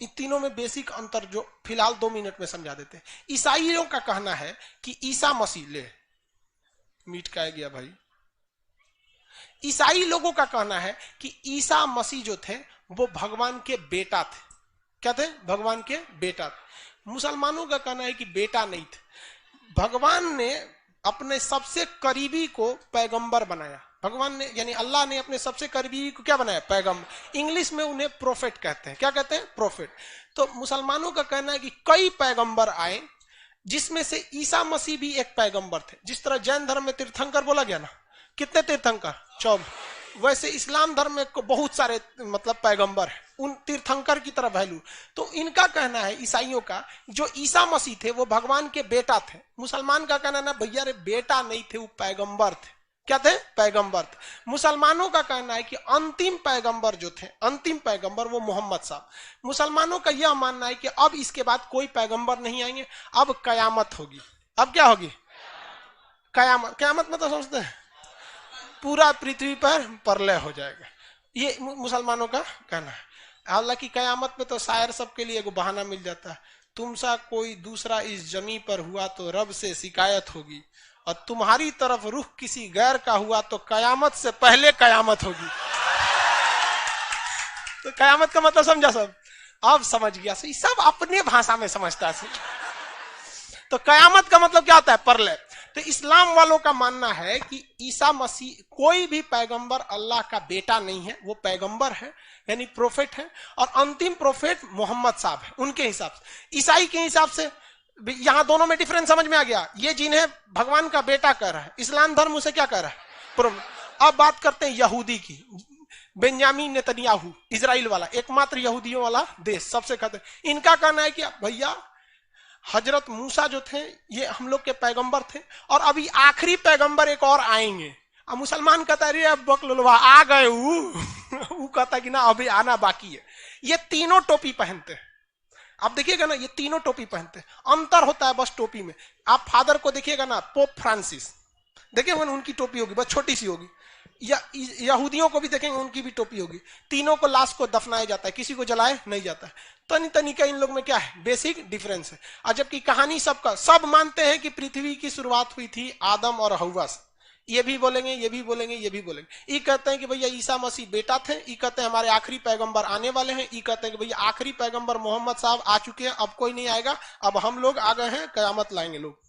इन तीनों में बेसिक अंतर जो फिलहाल 2 मिनट में समझा देते हैं। ईसाइयों का कहना है कि ईसा मसीह, ले मीट का गया भाई, ईसाई लोगों का कहना है कि ईसा मसीह जो थे वो भगवान के बेटा थे। क्या थे? भगवान के बेटा थे। मुसलमानों का कहना है कि बेटा नहीं थे, भगवान ने अपने सबसे करीबी को पैगंबर बनाया। भगवान ने यानी अल्लाह ने अपने सबसे करीबी को क्या बनाया? पैगंबर। इंग्लिश में उन्हें प्रोफेट कहते हैं। क्या कहते हैं? प्रोफेट। तो मुसलमानों का कहना है कि कई पैगंबर आए, जिसमें से ईसा मसीह भी एक पैगंबर थे। जिस तरह जैन धर्म में तीर्थंकर बोला गया ना, कितने तीर्थंकर? 14। वैसे इस्लाम धर्म में बहुत सारे मतलब पैगंबर है, उन तीर्थंकर की तरह वैल्यू। तो इनका कहना है ईसाइयों का, जो ईसा मसीह थे वो भगवान के बेटा थे। मुसलमान का कहना ना, भैया रे बेटा नहीं थे, वो पैगंबर थे। क्या थे? पैगंबर थे। मुसलमानों का कहना है कि अंतिम पैगंबर जो थे, अंतिम पैगंबर वो मोहम्मद साहब। मुसलमानों का यह मानना है कि अब इसके बाद कोई पैगंबर नहीं आएंगे, अब कयामत होगी। अब क्या होगी? कयामत। कयामत मतलब समझते हैं? पूरा पृथ्वी पर प्रलय हो जाएगा, ये मुसलमानों का कहना है। हालांकि कयामत में तो शायर सबके लिए एगो बहाना मिल जाता है, तुमसा कोई दूसरा इस जमी पर हुआ तो रब से शिकायत होगी, और तुम्हारी तरफ रुख किसी गैर का हुआ तो कयामत से पहले कयामत होगी। तो कयामत का मतलब समझा सब? अब समझ गया सही, सब अपने भाषा में समझता है। तो कयामत का मतलब क्या होता है? प्रलय। तो इस्लाम वालों का मानना है कि ईसा मसीह कोई भी पैगंबर अल्लाह का बेटा नहीं है, वो पैगंबर है यानी प्रोफेट है, और अंतिम प्रोफेट मोहम्मद साहब है उनके हिसाब से। ईसाई के हिसाब से यहां दोनों में डिफरेंस समझ में आ गया। ये जिन्हें भगवान का बेटा कह रहा है, इस्लाम धर्म उसे क्या कह रहा है? अब बात करते हैं यहूदी की। बेंजामिन नेतन्याहू, इजराइल वाला, एकमात्र यहूदियों वाला देश, सबसे खतरे। इनका कहना है कि भैया हजरत मूसा जो थे ये हम लोग के पैगंबर थे, और अभी आखिरी पैगंबर एक और आएंगे। अब मुसलमान कहता है बकलुलवा आ गए, वो कहता है कि ना अभी आना बाकी है। ये तीनों टोपी पहनते हैं, आप देखिएगा ना, ये तीनों टोपी पहनते हैं। अंतर होता है बस टोपी में। आप फादर को देखिएगा ना, पोप फ्रांसिस, देखिएगा उनकी टोपी होगी बस छोटी सी होगी। या यहूदियों को भी देखेंगे, उनकी भी टोपी होगी। तीनों को लाश को दफनाया जाता है, किसी को जलाए नहीं जाता है। तनी तनी का इन लोग में क्या है? बेसिक डिफरेंस है। और जबकि कहानी सबका, सब मानते हैं कि पृथ्वी की शुरुआत हुई थी आदम और हव्वा से। ये भी बोलेंगे, ये भी बोलेंगे, ये भी बोलेंगे। ये कहते हैं कि भैया ईसा मसीह बेटा थे, ये कहते हैं हमारे आखिरी पैगंबर आने वाले हैं, ये कहते हैं कि भैया आखिरी पैगंबर मोहम्मद साहब आ चुके हैं, अब कोई नहीं आएगा, अब हम लोग आ गए हैं, कयामत लाएंगे लोग।